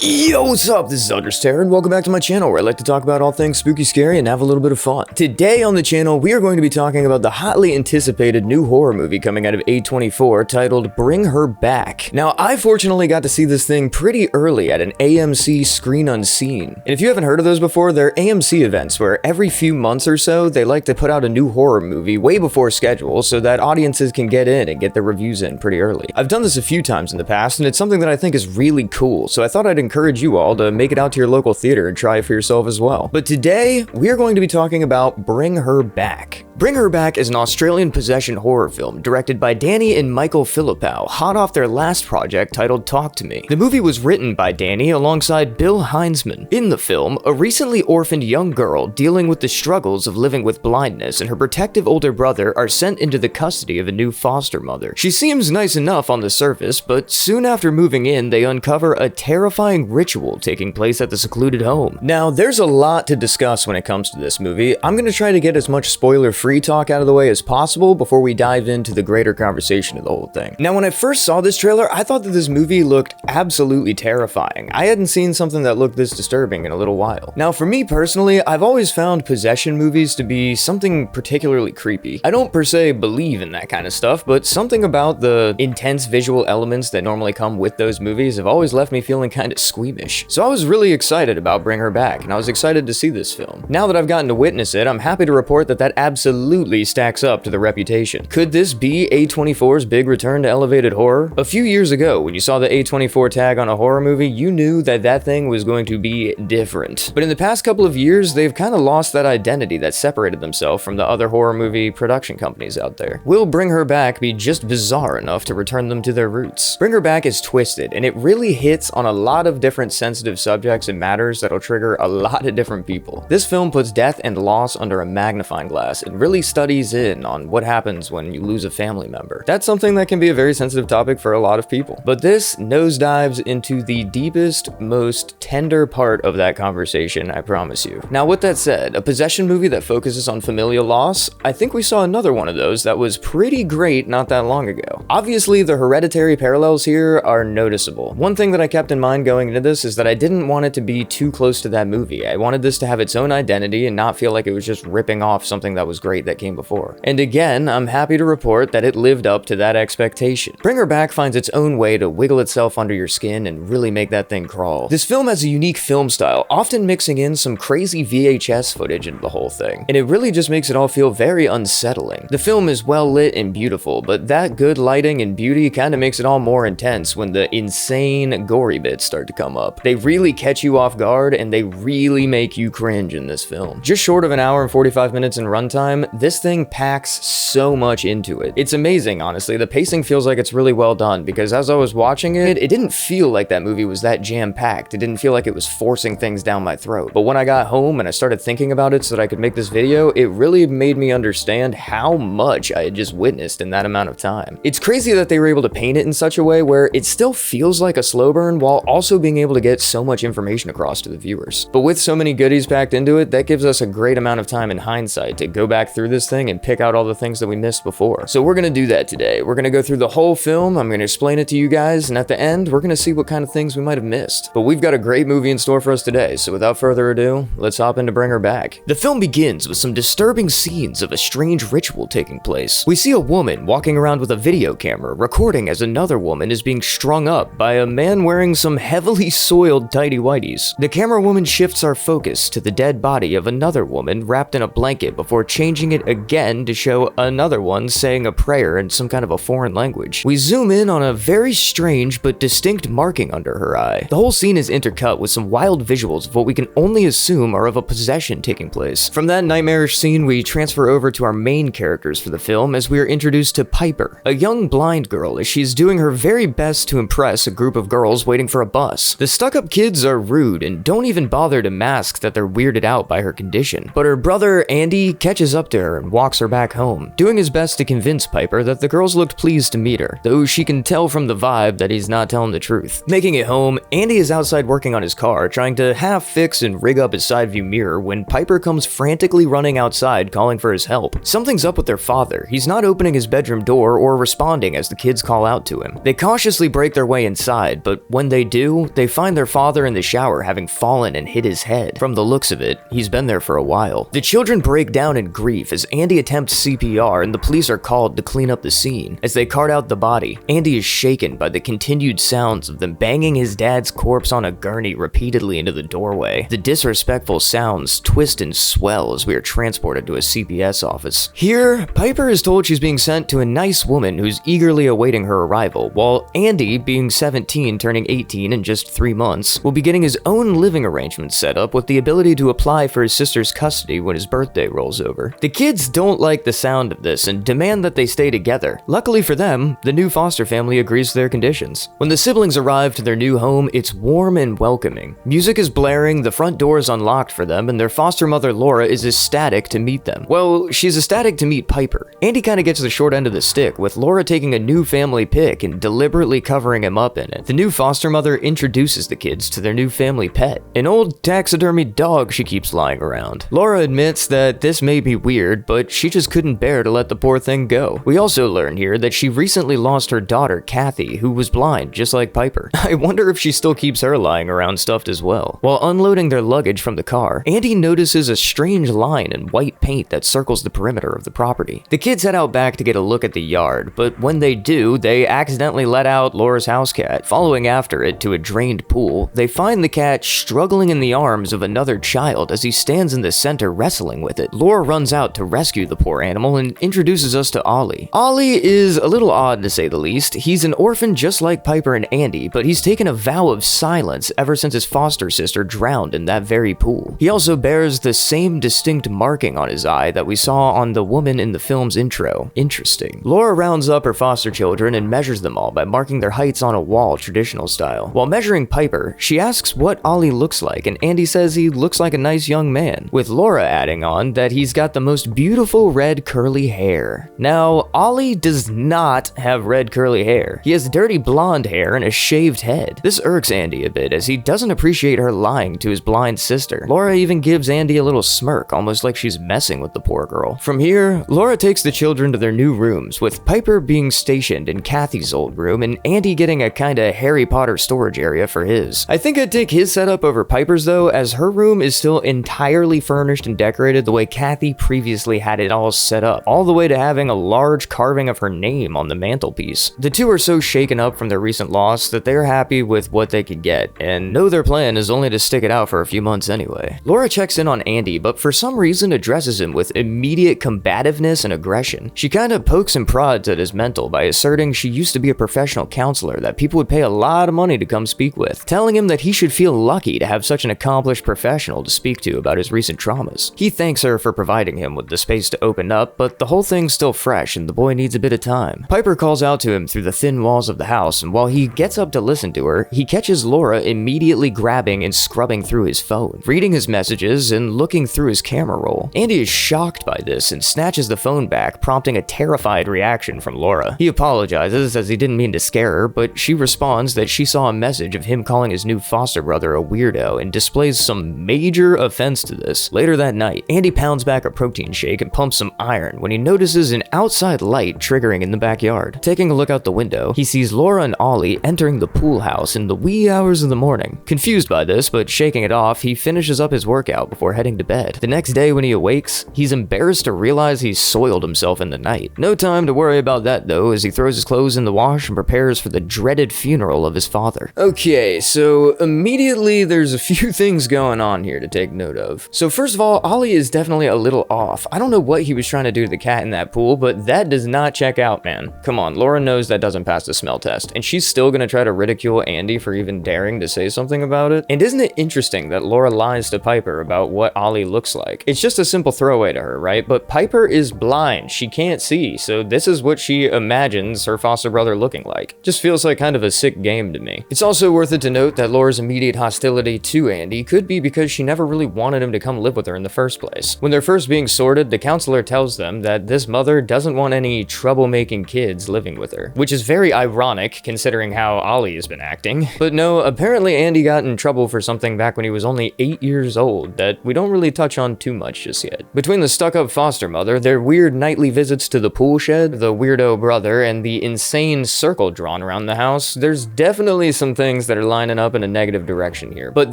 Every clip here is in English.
Yo, what's up? This is Understare, and welcome back to my channel where I like to talk about all things spooky, scary, and have a little bit of fun. Today on the channel, we are going to be talking about the hotly anticipated new horror movie coming out of A24 titled Bring Her Back. Now, I fortunately got to see this thing pretty early at an AMC Scream Unseen. And if you haven't heard of those before, they're AMC events where every few months or so, they like to put out a new horror movie way before schedule so that audiences can get in and get their reviews in pretty early. I've done this a few times in the past, and it's something that I think is really cool, so I thought I'd encourage you all to make it out to your local theater and try it for yourself as well. But today, we are going to be talking about Bring Her Back. Bring Her Back is an Australian possession horror film directed by Danny and Michael Philippou, hot off their last project titled Talk to Me. The movie was written by Danny alongside Bill Heinzman. In the film, a recently orphaned young girl dealing with the struggles of living with blindness and her protective older brother are sent into the custody of a new foster mother. She seems nice enough on the surface, but soon after moving in, they uncover a terrifying ritual taking place at the secluded home. Now, there's a lot to discuss when it comes to this movie. I'm going to try to get as much spoiler-free talk out of the way as possible before we dive into the greater conversation of the whole thing. Now, when I first saw this trailer, I thought that this movie looked absolutely terrifying. I hadn't seen something that looked this disturbing in a little while. Now, for me personally, I've always found possession movies to be something particularly creepy. I don't per se believe in that kind of stuff, but something about the intense visual elements that normally come with those movies have always left me feeling kind of squeamish. So I was really excited about Bring Her Back, and I was excited to see this film. Now that I've gotten to witness it, I'm happy to report that that absolutely stacks up to the reputation. Could this be A24's big return to elevated horror? A few years ago, when you saw the A24 tag on a horror movie, you knew that that thing was going to be different. But in the past couple of years, they've kind of lost that identity that separated themselves from the other horror movie production companies out there. Will Bring Her Back be just bizarre enough to return them to their roots? Bring Her Back is twisted, and it really hits on a lot of different sensitive subjects and matters that'll trigger a lot of different people. This film puts death and loss under a magnifying glass and really studies in on what happens when you lose a family member. That's something that can be a very sensitive topic for a lot of people. But this nosedives into the deepest, most tender part of that conversation, I promise you. Now, with that said, a possession movie that focuses on familial loss, I think we saw another one of those that was pretty great not that long ago. Obviously, the Hereditary parallels here are noticeable. One thing that I kept in mind going into this is that I didn't want it to be too close to that movie. I wanted this to have its own identity and not feel like it was just ripping off something that was great that came before. And again, I'm happy to report that it lived up to that expectation. Bring Her Back finds its own way to wiggle itself under your skin and really make that thing crawl. This film has a unique film style, often mixing in some crazy VHS footage into the whole thing, and it really just makes it all feel very unsettling. The film is well lit and beautiful, but that good lighting and beauty kind of makes it all more intense when the insane gory bits start to come up. They really catch you off guard, and they really make you cringe in this film. Just short of an hour and 45 minutes in runtime, this thing packs so much into it. It's amazing, honestly. The pacing feels like it's really well done, because as I was watching it, it didn't feel like that movie was that jam-packed. It didn't feel like it was forcing things down my throat. But when I got home and I started thinking about it so that I could make this video, it really made me understand how much I had just witnessed in that amount of time. It's crazy that they were able to paint it in such a way where it still feels like a slow burn while also being able to get so much information across to the viewers. But with so many goodies packed into it, that gives us a great amount of time in hindsight to go back through this thing and pick out all the things that we missed before. So we're gonna do that today. We're gonna go through the whole film, I'm gonna explain it to you guys, and at the end, we're gonna see what kind of things we might have missed. But we've got a great movie in store for us today, so without further ado, let's hop in to Bring Her Back. The film begins with some disturbing scenes of a strange ritual taking place. We see a woman walking around with a video camera, recording as another woman is being strung up by a man wearing some heavily soiled tighty-whities. The camera woman shifts our focus to the dead body of another woman wrapped in a blanket before changing it again to show another one saying a prayer in some kind of a foreign language. We zoom in on a very strange but distinct marking under her eye. The whole scene is intercut with some wild visuals of what we can only assume are of a possession taking place. From that nightmarish scene, we transfer over to our main characters for the film as we are introduced to Piper, a young blind girl as she's doing her very best to impress a group of girls waiting for a bus. The stuck-up kids are rude and don't even bother to mask that they're weirded out by her condition, but her brother Andy catches up up to her and walks her back home, doing his best to convince Piper that the girls looked pleased to meet her, though she can tell from the vibe that he's not telling the truth. Making it home, Andy is outside working on his car, trying to half fix and rig up his side view mirror when Piper comes frantically running outside calling for his help. Something's up with their father. He's not opening his bedroom door or responding as the kids call out to him. They cautiously break their way inside, but when they do, they find their father in the shower having fallen and hit his head. From the looks of it, he's been there for a while. The children break down in grief as Andy attempts CPR and the police are called to clean up the scene. As they cart out the body, Andy is shaken by the continued sounds of them banging his dad's corpse on a gurney repeatedly into the doorway. The disrespectful sounds twist and swell as we are transported to a CPS office. Here, Piper is told she's being sent to a nice woman who's eagerly awaiting her arrival, while Andy, being 17 turning 18 in just 3 months, will be getting his own living arrangement set up with the ability to apply for his sister's custody when his birthday rolls over. The kids don't like the sound of this and demand that they stay together. Luckily for them, the new foster family agrees to their conditions. When the siblings arrive to their new home, it's warm and welcoming. Music is blaring, the front door is unlocked for them, and their foster mother Laura is ecstatic to meet them. Well, she's ecstatic to meet Piper. Andy kinda gets the short end of the stick, with Laura taking a new family pic and deliberately covering him up in it. The new foster mother introduces the kids to their new family pet, an old taxidermied dog she keeps lying around. Laura admits that this may be weird, but she just couldn't bear to let the poor thing go. We also learn here that she recently lost her daughter, Kathy, who was blind, just like Piper. I wonder if she still keeps her lying around stuffed as well. While unloading their luggage from the car, Andy notices a strange line in white paint that circles the perimeter of the property. The kids head out back to get a look at the yard, but when they do, they accidentally let out Laura's house cat. Following after it to a drained pool, they find the cat struggling in the arms of another child as he stands in the center wrestling with it. Laura runs out to rescue the poor animal and introduces us to Ollie. Ollie is a little odd to say the least. He's an orphan just like Piper and Andy, but he's taken a vow of silence ever since his foster sister drowned in that very pool. He also bears the same distinct marking on his eye that we saw on the woman in the film's intro. Interesting. Laura rounds up her foster children and measures them all by marking their heights on a wall traditional style. While measuring Piper, she asks what Ollie looks like, and Andy says he looks like a nice young man, with Laura adding on that he's got the most beautiful red curly hair. Now, Ollie does not have red curly hair. He has dirty blonde hair and a shaved head. This irks Andy a bit as he doesn't appreciate her lying to his blind sister. Laura even gives Andy a little smirk, almost like she's messing with the poor girl. From here, Laura takes the children to their new rooms, with Piper being stationed in Kathy's old room and Andy getting a kinda Harry Potter storage area for his. I think I'd take his setup over Piper's though, as her room is still entirely furnished and decorated the way Kathy previously had it all set up, all the way to having a large carving of her name on the mantelpiece. The two are so shaken up from their recent loss that they're happy with what they could get, and know their plan is only to stick it out for a few months anyway. Laura checks in on Andy, but for some reason addresses him with immediate combativeness and aggression. She kinda pokes and prods at his mental by asserting she used to be a professional counselor that people would pay a lot of money to come speak with, telling him that he should feel lucky to have such an accomplished professional to speak to about his recent traumas. He thanks her for providing him with the space to open up, but the whole thing's still fresh and the boy needs a bit of time. Piper calls out to him through the thin walls of the house, and while he gets up to listen to her, he catches Laura immediately grabbing and scrubbing through his phone, reading his messages and looking through his camera roll. Andy is shocked by this and snatches the phone back, prompting a terrified reaction from Laura. He apologizes as he didn't mean to scare her, but she responds that she saw a message of him calling his new foster brother a weirdo and displays some major offense to this. Later that night, Andy pounds back a protein shake and pumps some iron when he notices an outside light triggering in the backyard. Taking a look out the window, he sees Laura and Ollie entering the pool house in the wee hours of the morning. Confused by this, but shaking it off, he finishes up his workout before heading to bed. The next day when he awakes, he's embarrassed to realize he's soiled himself in the night. No time to worry about that though, as he throws his clothes in the wash and prepares for the dreaded funeral of his father. Okay, so immediately there's a few things going on here to take note of. So first of all, Ollie is definitely a little off. I don't know what he was trying to do to the cat in that pool, but that does not check out, man. Come on, Laura knows that doesn't pass the smell test, and she's still gonna try to ridicule Andy for even daring to say something about it. And isn't it interesting that Laura lies to Piper about what Ollie looks like? It's just a simple throwaway to her, right? But Piper is blind. She can't see, so this is what she imagines her foster brother looking like. Just feels like kind of a sick game to me. It's also worth it to note that Laura's immediate hostility to Andy could be because she never really wanted him to come live with her in the first place. When they're first being sorted, the counselor tells them that this mother doesn't want any troublemaking kids living with her, which is very ironic considering how Ollie has been acting. But no, apparently Andy got in trouble for something back when he was only 8 years old that we don't really touch on too much just yet. Between the stuck-up foster mother, their weird nightly visits to the pool shed, the weirdo brother, and the insane circle drawn around the house, there's definitely some things that are lining up in a negative direction here. But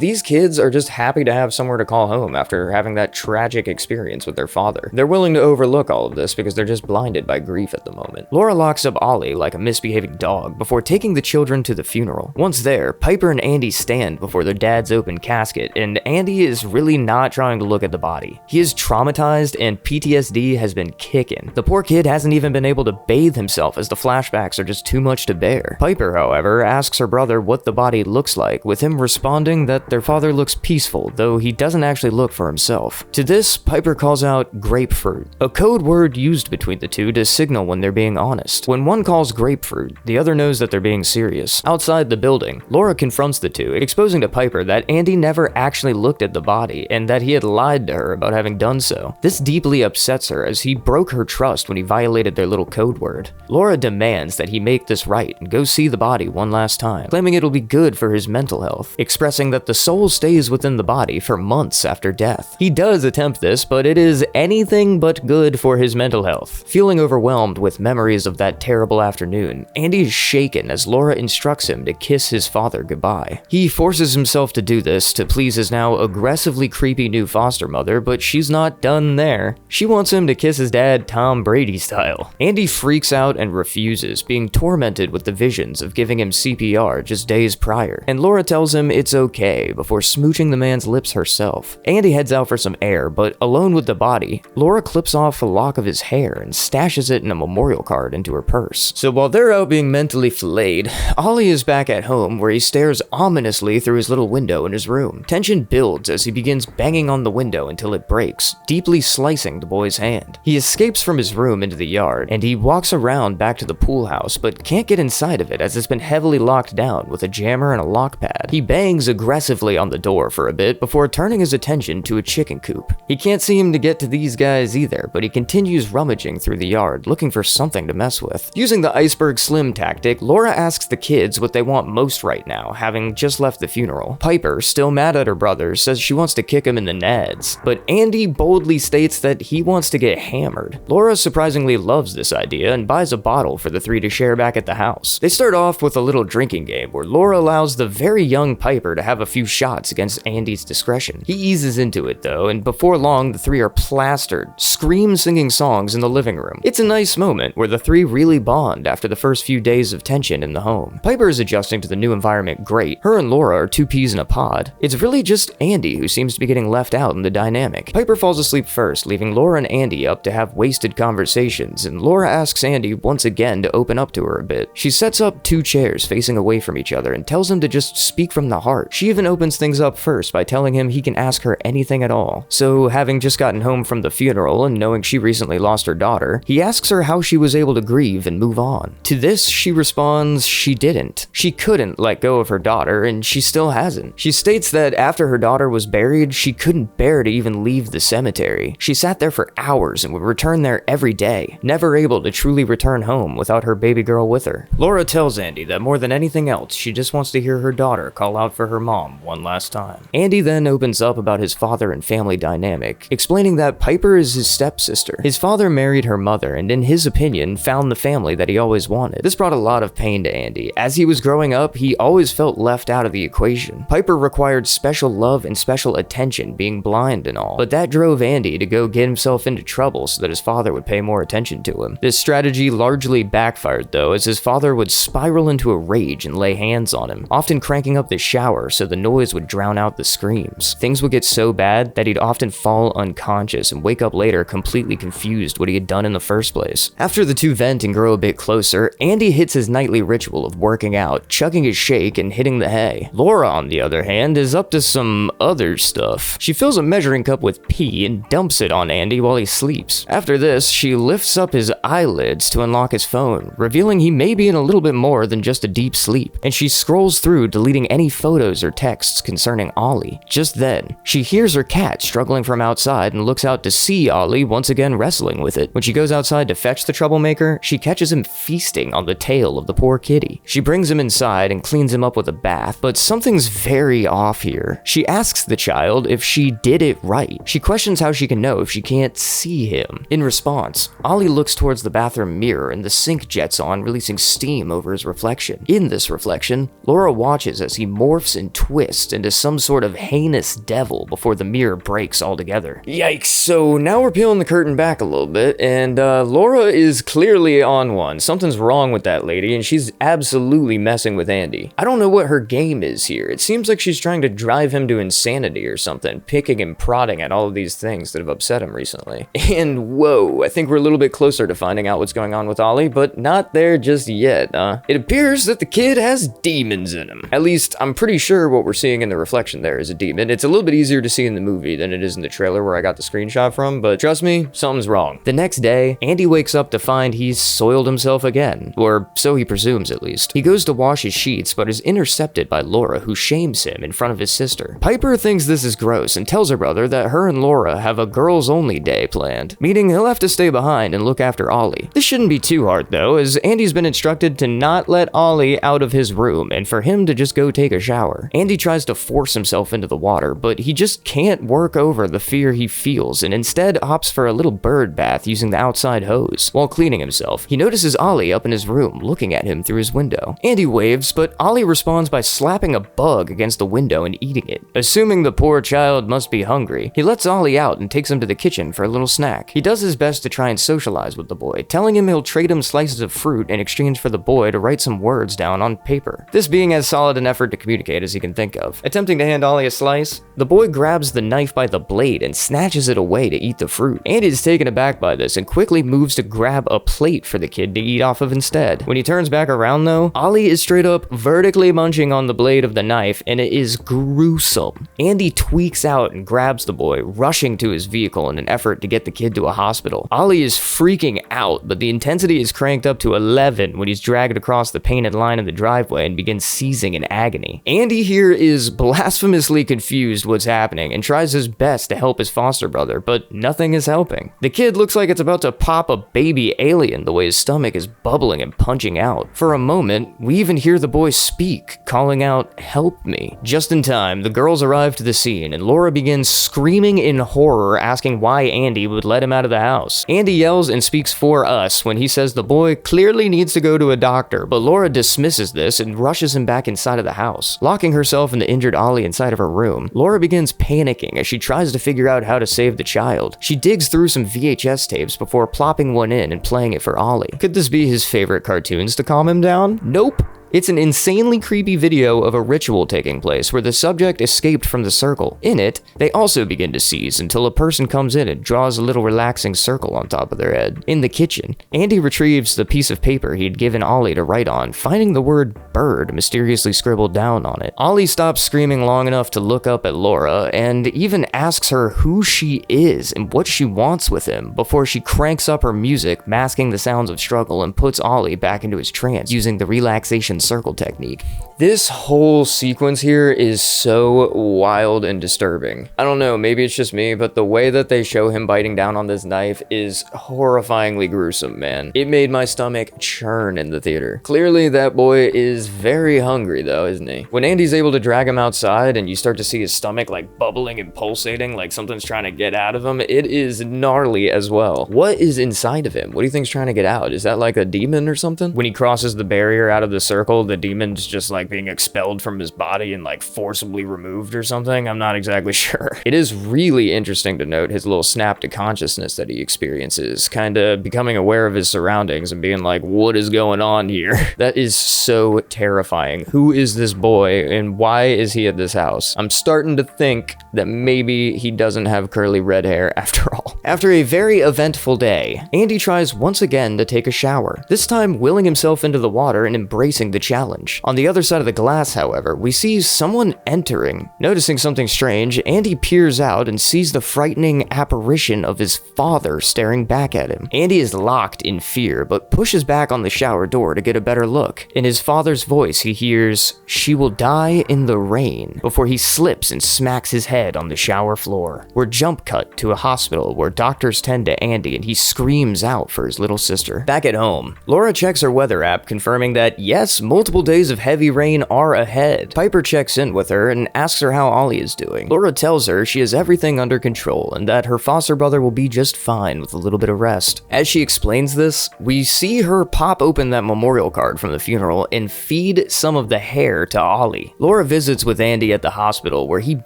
these kids are just happy to have somewhere to call home after having that tragic experience with their father. They're willing to overlook all of this because they're just blinded by grief at the moment. Laura locks up Ollie like a misbehaving dog before taking the children to the funeral. Once there, Piper and Andy stand before their dad's open casket, and Andy is really not trying to look at the body. He is traumatized and PTSD has been kicking. The poor kid hasn't even been able to bathe himself as the flashbacks are just too much to bear. Piper, however, asks her brother what the body looks like, with him responding that their father looks peaceful, though he doesn't actually look for himself. To this, Piper calls out grapefruit, a code word used between the two to signal when they're being honest. When one calls grapefruit, the other knows that they're being serious. Outside the building, Laura confronts the two, exposing to Piper that Andy never actually looked at the body and that he had lied to her about having done so. This deeply upsets her as he broke her trust when he violated their little code word. Laura demands that he make this right and go see the body one last time, claiming it'll be good for his mental health, expressing that the soul stays within the body for months after death. He does attempt this, but it is anything but good for his mental health. Feeling overwhelmed with memories of that terrible afternoon, Andy is shaken as Laura instructs him to kiss his father goodbye. He forces himself to do this to please his now aggressively creepy new foster mother, but she's not done there. She wants him to kiss his dad Tom Brady style. Andy freaks out and refuses, being tormented with the visions of giving him CPR just days prior, and Laura tells him it's okay before smooching the man's lips herself. Andy heads out for some air, but alone with the body, Laura clips off a lock of his hair and stashes it in a memorial card into her purse. So while they're out being mentally filleted, Ollie is back at home where he stares ominously through his little window in his room. Tension builds as he begins banging on the window until it breaks, deeply slicing the boy's hand. He escapes from his room into the yard, and he walks around back to the pool house, but can't get inside of it as it's been heavily locked down with a jammer and a lock pad. He bangs aggressively on the door for a bit before turning his attention to a chicken coop. He can't seem to get to these guys either, but he continues rummaging through the yard, looking for something to mess with. Using the iceberg slim tactic, Laura asks the kids what they want most right now, having just left the funeral. Piper, still mad at her brother, says she wants to kick him in the nads, but Andy boldly states that he wants to get hammered. Laura surprisingly loves this idea and buys a bottle for the three to share back at the house. They start off with a little drinking game where Laura allows the very young Piper to have a few shots against Andy's discretion. He eases into it though, and before long the three are plastered, scream singing songs in the living room. It's a nice moment where the three really bond after the first few days of tension in the home. Piper is adjusting to the new environment great. Her and Laura are two peas in a pod. It's really just Andy who seems to be getting left out in the dynamic. Piper falls asleep first, leaving Laura and Andy up to have wasted conversations, and Laura asks Andy once again to open up to her a bit. She sets up two chairs facing away from each other and tells him to just speak from the heart. She even opens things up first by telling him he can ask her anything at all. So, having just gotten home from the funeral and knowing she recently lost her daughter, he asks her how she was able to grieve and move on. To this, she responds she didn't. She couldn't let go of her daughter, and she still hasn't. She states that after her daughter was buried, she couldn't bear to even leave the cemetery. She sat there for hours and would return there every day, never able to truly return home without her baby girl with her. Laura tells Andy that more than anything else, she just wants to hear her daughter call out for her mom one last time. Andy then opens up about his father and family dynamic, explaining that Piper is his stepsister. His father married her mother and in his opinion found the family that he always wanted. This brought a lot of pain to Andy. As he was growing up, he always felt left out of the equation. Piper required special love and special attention, being blind and all, but that drove Andy to go get himself into trouble so that his father would pay more attention to him. This strategy largely backfired though, as his father would spiral into a rage and lay hands on him, often cranking up the shower so the noise would drown out the screams. Things would get so bad that he'd often fall unconscious and wake up later completely confused what he had done in the first place. After the two vent and grow a bit closer, Andy hits his nightly ritual of working out, chugging his shake and hitting the hay. Laura, on the other hand, is up to some other stuff. She fills a measuring cup with pee and dumps it on Andy while he sleeps. After this, she lifts up his eyelids to unlock his phone, revealing he may be in a little bit more than just a deep sleep, and she scrolls through deleting any photos or texts concerning Ollie. Just then, she hears her cat struggling from outside and looks out out to see Ollie once again wrestling with it. When she goes outside to fetch the troublemaker, she catches him feasting on the tail of the poor kitty. She brings him inside and cleans him up with a bath, but something's very off here. She asks the child if she did it right. She questions how she can know if she can't see him. In response, Ollie looks towards the bathroom mirror and the sink jets on, releasing steam over his reflection. In this reflection, Laura watches as he morphs and twists into some sort of heinous devil before the mirror breaks altogether. Yikes, so now we're peeling the curtain back a little bit, and Laura is clearly on one. Something's wrong with that lady, and she's absolutely messing with Andy. I don't know what her game is here. It seems like she's trying to drive him to insanity or something, picking and prodding at all of these things that have upset him recently. And whoa, I think we're a little bit closer to finding out what's going on with Ollie, but not there just yet. It appears that the kid has demons in him. At least, I'm pretty sure what we're seeing in the reflection there is a demon. It's a little bit easier to see in the movie than it is in the trailer where I got the screenshot from, but trust me, something's wrong. The next day, Andy wakes up to find he's soiled himself again, or so he presumes at least. He goes to wash his sheets, but is intercepted by Laura, who shames him in front of his sister. Piper thinks this is gross and tells her brother that her and Laura have a girls-only day planned, meaning he'll have to stay behind and look after Ollie. This shouldn't be too hard though, as Andy's been instructed to not let Ollie out of his room and for him to just go take a shower. Andy tries to force himself into the water, but he just can't work over the fear he feels and instead opts for a little bird bath using the outside hose. While cleaning himself, he notices Ollie up in his room looking at him through his window. Andy waves, but Ollie responds by slapping a bug against the window and eating it. Assuming the poor child must be hungry, he lets Ollie out and takes him to the kitchen for a little snack. He does his best to try and socialize with the boy, telling him he'll trade him slices of fruit in exchange for the boy to write some words down on paper. This being as solid an effort to communicate as he can think of. Attempting to hand Ollie a slice, the boy grabs the knife by the blade and snatches it away to eat the fruit. Andy is taken aback by this and quickly moves to grab a plate for the kid to eat off of instead. When he turns back around though, Ollie is straight up vertically munching on the blade of the knife, and it is gruesome. Andy tweaks out and grabs the boy, rushing to his vehicle in an effort to get the kid to a hospital. Ollie is freaking out, but the intensity is cranked up to 11 when he's dragged across the painted line of the driveway and begins seizing in agony. Andy here is blasphemously confused what's happening and tries his best to help his foster brother, but nothing is helping. The kid looks like it's about to pop a baby alien the way his stomach is bubbling and punching out. For a moment, we even hear the boy speak, calling out, "Help me." Just in time, the girls arrive to the scene and Laura begins screaming in horror, asking why Andy would let him out of the house. Andy yells and speaks for us when he says the boy clearly needs to go to a doctor, but Laura dismisses this and rushes him back inside of the house. Locking herself and the injured Ollie inside of her room, Laura begins panicking as she tries to figure out how to save the child. She digs through some VHS tapes before plopping one in and playing it for Ollie. Could this be his favorite cartoons to calm him down? Nope. It's an insanely creepy video of a ritual taking place where the subject escaped from the circle. In it, they also begin to seize until a person comes in and draws a little relaxing circle on top of their head. In the kitchen, Andy retrieves the piece of paper he'd given Ollie to write on, finding the word bird mysteriously scribbled down on it. Ollie stops screaming long enough to look up at Laura and even asks her who she is and what she wants with him before she cranks up her music, masking the sounds of struggle, and puts Ollie back into his trance using the relaxation circle technique. This whole sequence here is so wild and disturbing. I don't know, maybe it's just me, but the way that they show him biting down on this knife is horrifyingly gruesome, man. It made my stomach churn in the theater. Clearly that boy is very hungry though, isn't he? When Andy's able to drag him outside and you start to see his stomach like bubbling and pulsating like something's trying to get out of him, it is gnarly as well. What is inside of him? What do you think's trying to get out? Is that like a demon or something? When he crosses the barrier out of the circle, the demon's just like being expelled from his body and like forcibly removed or something. I'm not exactly sure. It is really interesting to note his little snap to consciousness that he experiences, kind of becoming aware of his surroundings and being like, what is going on here? That is so terrifying. Who is this boy and why is he at this house? I'm starting to think that maybe he doesn't have curly red hair after all. After a very eventful day, Andy tries once again to take a shower, this time willing himself into the water and embracing the challenge. On the other side outside of the glass, however, we see someone entering. Noticing something strange, Andy peers out and sees the frightening apparition of his father staring back at him. Andy is locked in fear, but pushes back on the shower door to get a better look. In his father's voice, he hears, "She will die in the rain," before he slips and smacks his head on the shower floor. We're jump cut to a hospital where doctors tend to Andy and he screams out for his little sister. Back at home, Laura checks her weather app, confirming that yes, multiple days of heavy rain are ahead. Piper checks in with her and asks her how Ollie is doing. Laura tells her she has everything under control and that her foster brother will be just fine with a little bit of rest. As she explains this, we see her pop open that memorial card from the funeral and feed some of the hair to Ollie. Laura visits with Andy at the hospital where he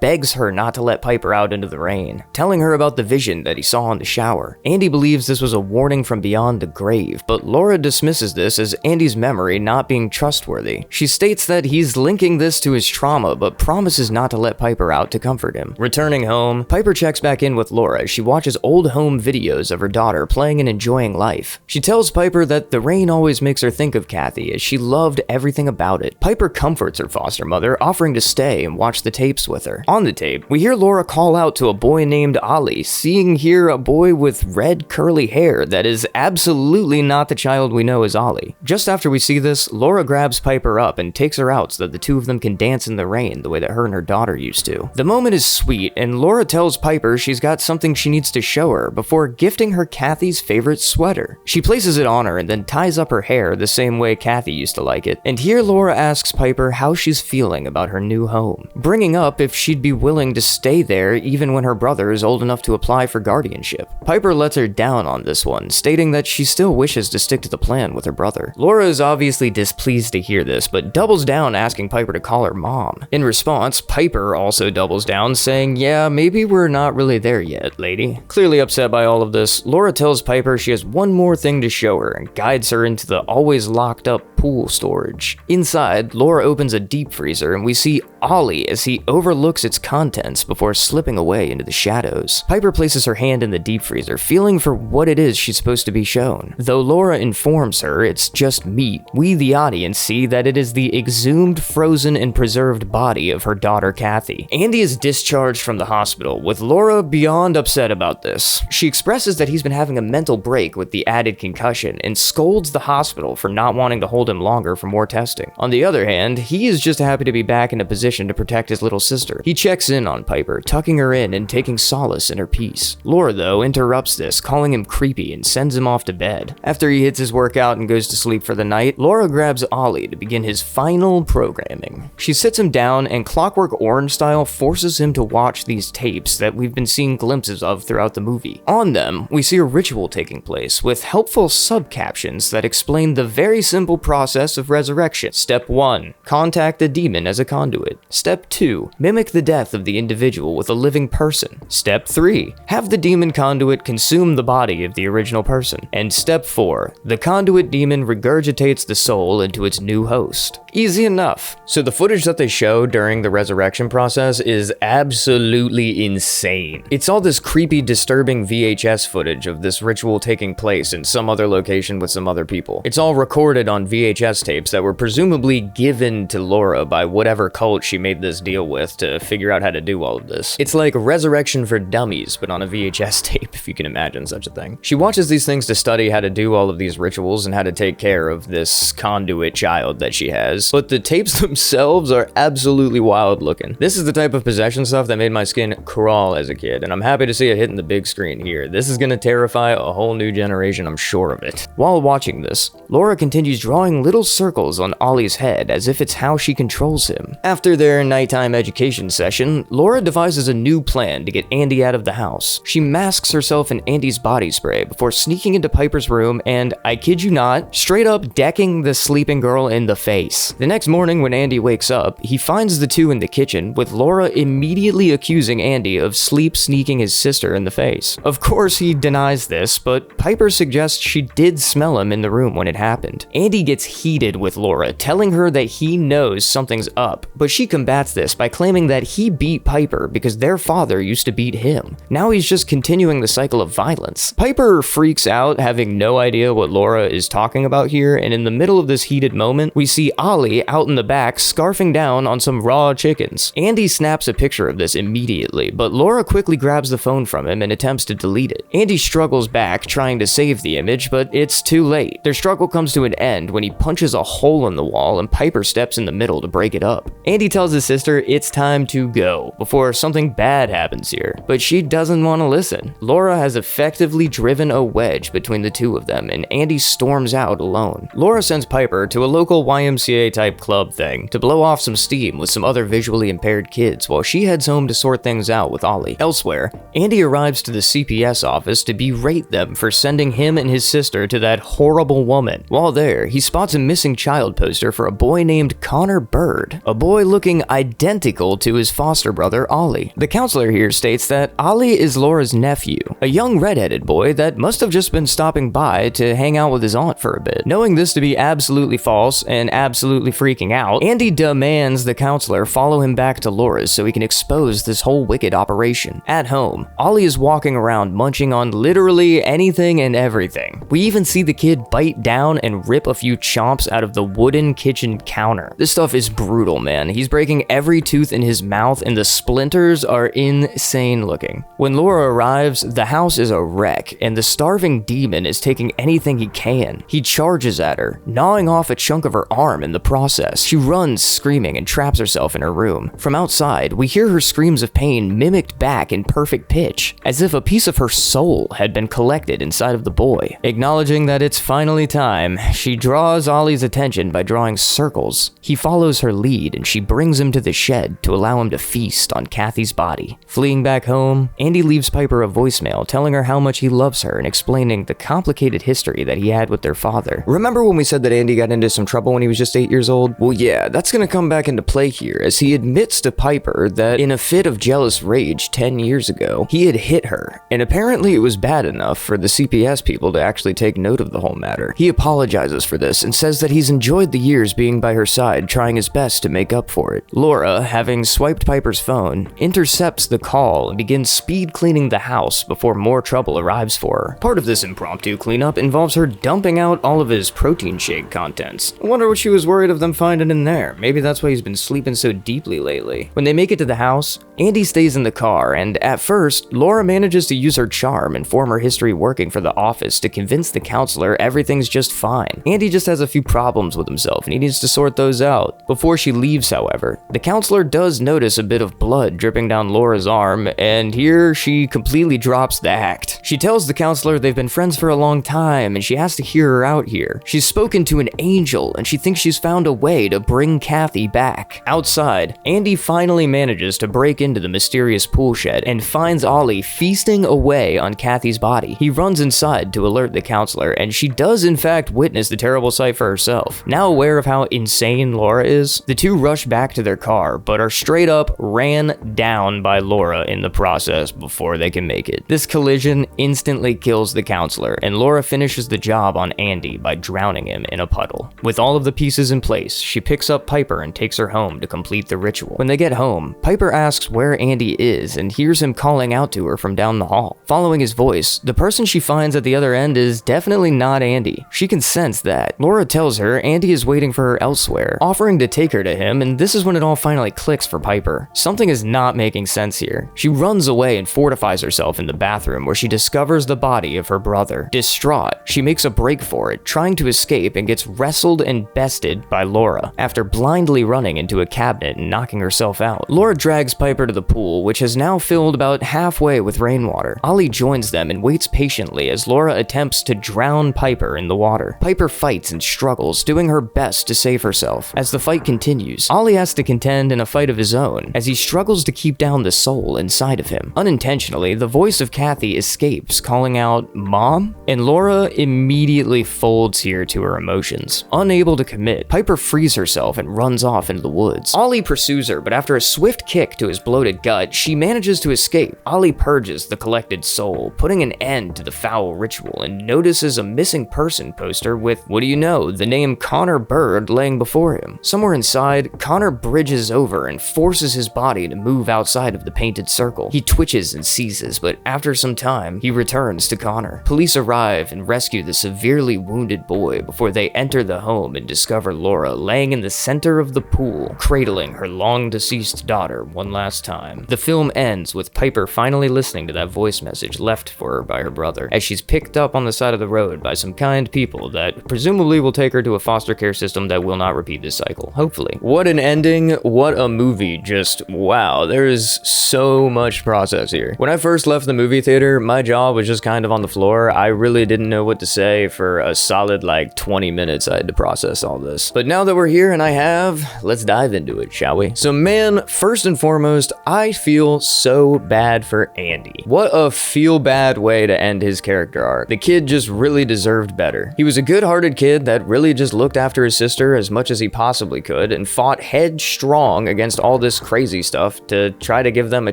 begs her not to let Piper out into the rain, telling her about the vision that he saw in the shower. Andy believes this was a warning from beyond the grave, but Laura dismisses this as Andy's memory not being trustworthy. She states that he's linking this to his trauma, but promises not to let Piper out to comfort him. Returning home, Piper checks back in with Laura as she watches old home videos of her daughter playing and enjoying life. She tells Piper that the rain always makes her think of Kathy, as she loved everything about it. Piper comforts her foster mother, offering to stay and watch the tapes with her. On the tape, we hear Laura call out to a boy named Ollie, seeing here a boy with red curly hair that is absolutely not the child we know as Ollie. Just after we see this, Laura grabs Piper up and takes her out so that the two of them can dance in the rain the way that her and her daughter used to. The moment is sweet, and Laura tells Piper she's got something she needs to show her before gifting her Kathy's favorite sweater. She places it on her and then ties up her hair the same way Kathy used to like it. And here Laura asks Piper how she's feeling about her new home, bringing up if she'd be willing to stay there even when her brother is old enough to apply for guardianship. Piper lets her down on this one, stating that she still wishes to stick to the plan with her brother. Laura is obviously displeased to hear this, but doubles down asking Piper to call her mom. In response, Piper also doubles down, saying, "Yeah, maybe we're not really there yet, lady." Clearly upset by all of this, Laura tells Piper she has one more thing to show her and guides her into the always locked up pool storage. Inside, Laura opens a deep freezer and we see Ollie as he overlooks its contents before slipping away into the shadows. Piper places her hand in the deep freezer, feeling for what it is she's supposed to be shown. Though Laura informs her it's just meat, we the audience see that it is the exhumed, frozen, and preserved body of her daughter Kathy. Andy is discharged from the hospital, with Laura beyond upset about this. She expresses that he's been having a mental break with the added concussion and scolds the hospital for not wanting to hold him longer for more testing. On the other hand, he is just happy to be back in a position to protect his little sister. He checks in on Piper, tucking her in and taking solace in her peace. Laura, though, interrupts this, calling him creepy and sends him off to bed. After he hits his workout and goes to sleep for the night, Laura grabs Ollie to begin his final programming. She sits him down and Clockwork Orange style forces him to watch these tapes that we've been seeing glimpses of throughout the movie. On them, we see a ritual taking place with helpful subcaptions that explain the very simple process of resurrection. Step 1. Contact the demon as a conduit. Step 2. Mimic the death of the individual with a living person. Step 3. Have the demon conduit consume the body of the original person. And Step 4. The conduit demon regurgitates the soul into its new host. Easy enough. So the footage that they show during the resurrection process is absolutely insane. It's all this creepy, disturbing VHS footage of this ritual taking place in some other location with some other people. It's all recorded on VHS tapes that were presumably given to Laura by whatever cult she made this deal with to figure out how to do all of this. It's like Resurrection for Dummies, but on a VHS tape, if you can imagine such a thing. She watches these things to study how to do all of these rituals and how to take care of this conduit child that she has, but the tapes themselves are absolutely wild looking. This is the type of possession stuff that made my skin crawl as a kid, and I'm happy to see it hitting the big screen here. This is gonna terrify a whole new generation, I'm sure of it. While watching this, Laura continues drawing little circles on Ollie's head as if it's how she controls him. After their nighttime education session, Laura devises a new plan to get Andy out of the house. She masks herself in Andy's body spray before sneaking into Piper's room and, I kid you not, straight up decking the sleeping girl in the face. The next morning when Andy wakes up, he finds the two in the kitchen, with Laura immediately accusing Andy of sleep sneaking his sister in the face. Of course he denies this, but Piper suggests she did smell him in the room when it happened. Andy gets heated with Laura, telling her that he knows something's up, but she combats this by claiming that he beat Piper because their father used to beat him. Now he's just continuing the cycle of violence. Piper freaks out, having no idea what Laura is talking about here, and in the middle of this heated moment, we see Ollie out in the back scarfing down on some raw chickens. Andy snaps a picture of this immediately, but Laura quickly grabs the phone from him and attempts to delete it. Andy struggles back, trying to save the image, but it's too late. Their struggle comes to an end when he punches a hole in the wall and Piper steps in the middle to break it up. Andy tells his sister it's time to go before something bad happens here, but she doesn't want to listen. Laura has effectively driven a wedge between the two of them, and Andy storms out alone. Laura sends Piper to a local YMCA type club thing to blow off some steam with some other visually impaired kids while she heads home to sort things out with Ollie. Elsewhere, Andy arrives to the CPS office to berate them for sending him and his sister to that horrible woman. While there, he spots a missing child poster for a boy named Connor Bird, a boy looking identical to his foster brother Ollie. The counselor here states that Ollie is Laura's nephew, a young redheaded boy that must have just been stopping by to hang out with his aunt for a bit. Knowing this to be absolutely false and absolutely freaking out, Andy demands the counselor follow him back to Laura's so he can expose this whole wicked operation. At home, Ollie is walking around munching on literally anything and everything. We even see the kid bite down and rip a few chomps out of the wooden kitchen counter. This stuff is brutal, man. He's breaking every tooth in his mouth and the splinters are insane looking. When Laura arrives, the house is a wreck and the starving demon is taking anything he can. He charges at her, gnawing off a chunk of her arm in the process. She runs screaming and traps herself in her room. From outside, we hear her screams of pain mimicked back in perfect pitch, as if a piece of her soul had been collected inside of the boy. Acknowledging that it's finally time, she draws Ollie's attention by drawing circles. He follows her lead and she brings him to the shed to allow him to feast on Kathy's body. Fleeing back home, Andy leaves Piper a voicemail telling her how much he loves her and explaining the complicated history that he had with their father. Remember when we said that Andy got into some trouble when he was just 8 years old? Well, yeah, that's gonna come back into play here as he admits to Piper that in a fit of jealous rage 10 years ago, he had hit her, and apparently it was bad enough for the CPS people to actually take note of the whole matter. He apologizes for this and says that he's enjoyed the years being by her side, trying his best to make up for it. Laura, having swiped Piper's phone, intercepts the call and begins speed cleaning the house before more trouble arrives for her. Part of this impromptu cleanup involves her dumping out all of his protein shake contents. I wonder what she was worried of them finding in there. Maybe that's why he's been sleeping so deeply lately. When they make it to the house, Andy stays in the car, and at first, Laura manages to use her charm and former history working for the office to convince the counselor everything's just fine. Andy just has a few problems with himself and he needs to sort those out. Before she leaves, however, the counselor does notice a bit of blood dripping down Laura's arm, and here she completely drops the act. She tells the counselor they've been friends for a long time and she has to hear her out here. She's spoken to an angel and she thinks she's found a way to bring Kathy back. Outside, Andy finally manages to break into the mysterious pool shed and finds Ollie feasting away on Kathy's body. He runs inside to alert the counselor, and she does in fact witness the terrible sight for herself. Now aware of how insane Laura is, the two rush back to their car, but are straight up ran down by Laura in the process before they can make it. This collision instantly kills the counselor, and Laura finishes the job on Andy by drowning him in a puddle. With all of the pieces in place, she picks up Piper and takes her home to complete the ritual. When they get home, Piper asks where Andy is and hears him calling out to her from down the hall. Following his voice, the person she finds at the other end is definitely not Andy. She can sense that. Laura tells her Andy is waiting for her elsewhere, offering to take her to him, and this is when it all finally clicks for Piper. Something is not making sense here. She runs away and fortifies herself in the bathroom where she discovers the body of her brother. Distraught, she makes a break for it, trying to escape, and gets wrestled and bested by Laura after blindly running into a cabinet and knocking herself out. Laura drags Piper to the pool, which has now filled about halfway with rainwater. Ollie joins them and waits patiently as Laura attempts to drown Piper in the water. Piper fights and struggles, doing her best to save herself. As the fight continues, Ollie has to contend in a fight of his own as he struggles to keep down the soul inside of him. Unintentionally, the voice of Kathy escapes, calling out, "Mom?" And Laura immediately folds here to her emotions. Unable to commit, Piper frees herself and runs off into the woods. Ollie pursues her, but after a swift kick to his bloated gut, she manages to escape. Ollie purges the collected soul, putting an end to the foul ritual, and notices a missing person poster with, what do you know, the name Connor Bird laying before him. Somewhere inside, Connor bridges over and forces his body to move outside of the painted circle. He twitches and seizes, but after some time, he returns to Connor. Police arrive and rescue the severely wounded boy before they enter the home and discover Laura laying in the center of the pool, cradling her long-deceased daughter one last time. The film ends with Piper finally listening to that voice message left for her by her brother, as she's picked up on the side of the road by some kind people that presumably will take her to a foster care system that will not repeat this cycle, hopefully. What an ending, what a movie, just wow, there is so much process here. When I first left the movie theater, my jaw was just kind of on the floor. I really didn't know what to say for a solid like 20 minutes. I had to process all this. But now that we're here and I have, let's dive into it, shall we? So man, first and foremost, I feel so bad for Andy. What a feel bad way to end his character arc. The kid just really deserved better. He was a good-hearted kid that really just looked after his sister as much as he possibly could and fought headstrong against all this crazy stuff to try to give them a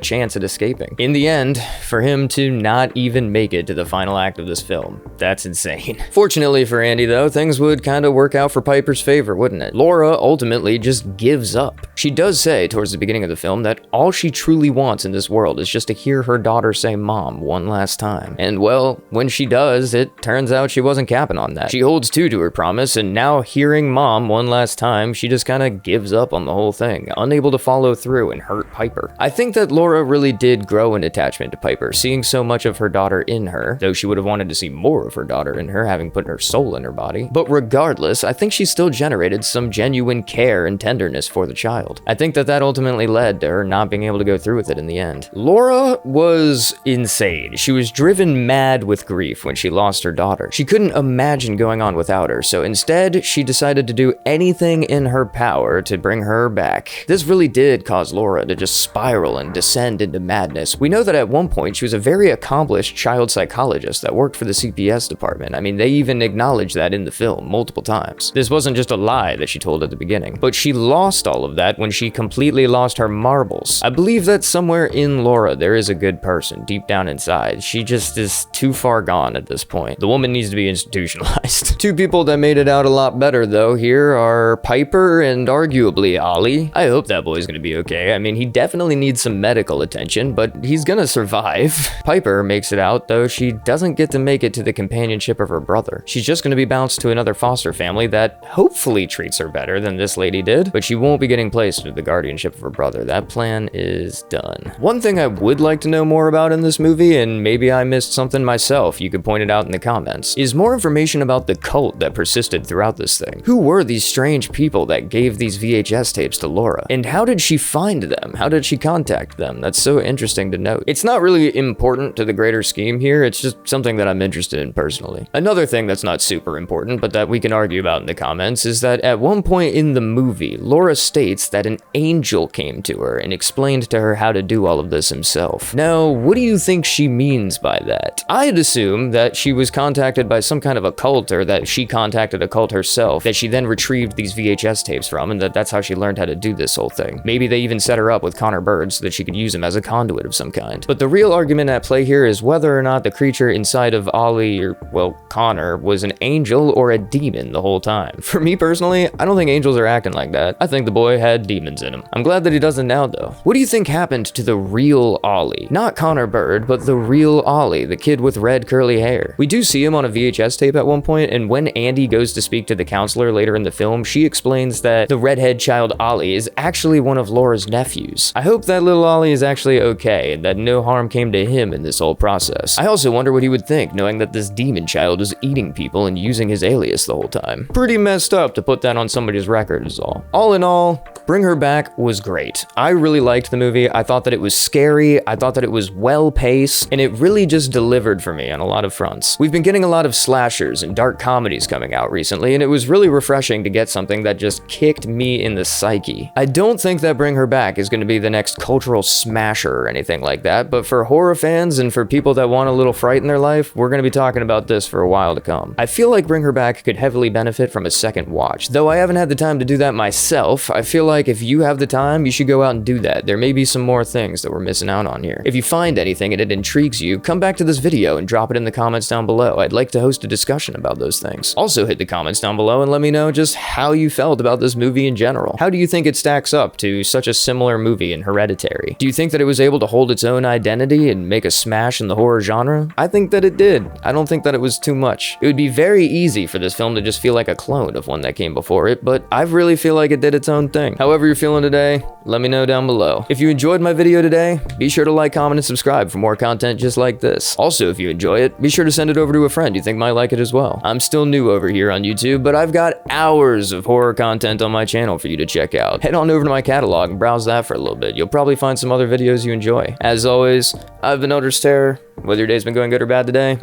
chance at escaping. In the end, for him to not even make it to the final act of this film, that's insane. Fortunately for Andy though, things would kind of work out for Piper's favor, wouldn't it? Laura ultimately just gives up. She does say towards the beginning of the film that all she truly wants in this world is just to hear her daughter say mom one last time. And well, when she does, it turns out she wasn't capping on that. She holds true to her promise, and now hearing mom one last time, she just kind of gives up on the whole thing, unable to follow through and hurt Piper. I think that Laura really did grow an attachment to Piper, seeing so much of her daughter in her, though she would have wanted to see more of her daughter in her, having put her soul in her body. But regardless, I think she still generated some genuine care and tenderness for the child. I think that ultimately led to her not being able to go through with it in the end. Laura was insane. She was driven mad with grief when she lost her daughter. She couldn't imagine going on without her, so instead, she decided to do anything in her power to bring her back. This really did cause Laura to just spiral and descend into madness. We know that at one point, she was a very accomplished child psychologist that worked for the CPS department. I mean, they even acknowledged that in the film multiple times. This wasn't just a lie that she told at the beginning, but she lost all of that when she completely lost her marbles. I believe that somewhere in Laura, there is a good person deep down inside. She just is too far gone at this point. The woman needs to be institutionalized. Two people that made it out a lot better though here are Piper and arguably Ollie. I hope that boy's gonna be okay. I mean, he definitely needs some medical attention, but he's gonna survive. Piper makes it out, though she doesn't get to make it to the companionship of her brother. She's just gonna be bounced to another foster family that hopefully treats her better than this lady did, but she won't be getting placed into the guardianship of her brother. That plan is done. One thing I would like to know more about in this movie, and maybe I missed something myself, you could point it out in the comments, is more information about the cult that persisted throughout this thing. Who were these strange people that gave these VHS tapes to Laura? And how did she find them? How did she contact them? That's so interesting to note. It's not really important to the greater scheme here, it's just something that I'm interested in personally. Another thing that's not super important, but that we can argue about in the comments, is that at one point in the movie, Laura states that an angel came to her and explained to her how to do all of this himself. Now, what do you think she means by that? I'd assume that she was contacted by some kind of a cult, or that she contacted a cult herself, that she then retrieved these VHS tapes from, and that's how she learned how to do this whole thing. Maybe they even set her up with Connor Bird so that she could use him as a conduit of some kind. But the real argument at play here is whether or not the creature inside of Ollie, or, well, Connor, was an angel or a demon the whole time. For me personally, I don't think angels are acting like that. I think the boy had demons in him. I'm glad that he doesn't now though. What do you think happened to the real Ollie? Not Connor Bird, but the real Ollie, the kid with red curly hair. We do see him on a VHS tape at one point, and when Andy goes to speak to the counselor later in the film, she explains that the redhead child Ollie is actually one of Laura's nephews. I hope that little Ollie is actually okay, and that no harm came to him in this whole process. I also wonder what he would think, knowing that this demon child is eating people and using his alias the whole time. Pretty messed up to put that on somebody's record is all. All in all, Bring Her Back was great. I really liked the movie. I thought that it was scary, I thought that it was well-paced, and it really just delivered for me on a lot of fronts. We've been getting a lot of slashers and dark comedies coming out recently, and it was really refreshing to get something that just kicked me in the psyche. I don't think that Bring Her Back is going to be the next cultural smasher or anything like that, but for horror fans and for people that want a little fright in their life, we're going to be talking about this for a while to come. I feel like Bring Her Back could heavily benefit from a second watch. Though I haven't had the time to do that myself, I feel like if you have the time, you should go out and do that. There may be some more things that we're missing out on here. If you find anything and it intrigues you, come back to this video and drop it in the comments down below. I'd like to host a discussion about those things. Also hit the comments down below and let me know just how you felt about this movie in general. How do you think it stacks up to such a similar movie in Hereditary? Do you think that it was able to hold its own identity and make a smash in the horror genre? I think that it did. I don't think that it was too much. It would be very easy for this film to just feel like a clone of one that came before it, but I really feel like it did its own thing. However you're feeling today, let me know down below. If you enjoyed my video today, be sure to like, comment, and subscribe for more content just like this. Also, if you enjoy it, be sure to send it over to a friend you think might like it as well. I'm still new over here on YouTube, but I've got hours of horror content on my channel for you to check out. Head on over to my catalog and browse that for a little bit. You'll probably find some other videos you enjoy. As always, I've been Elder's Terror. Whether your day's been going good or bad today,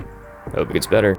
I hope it gets better.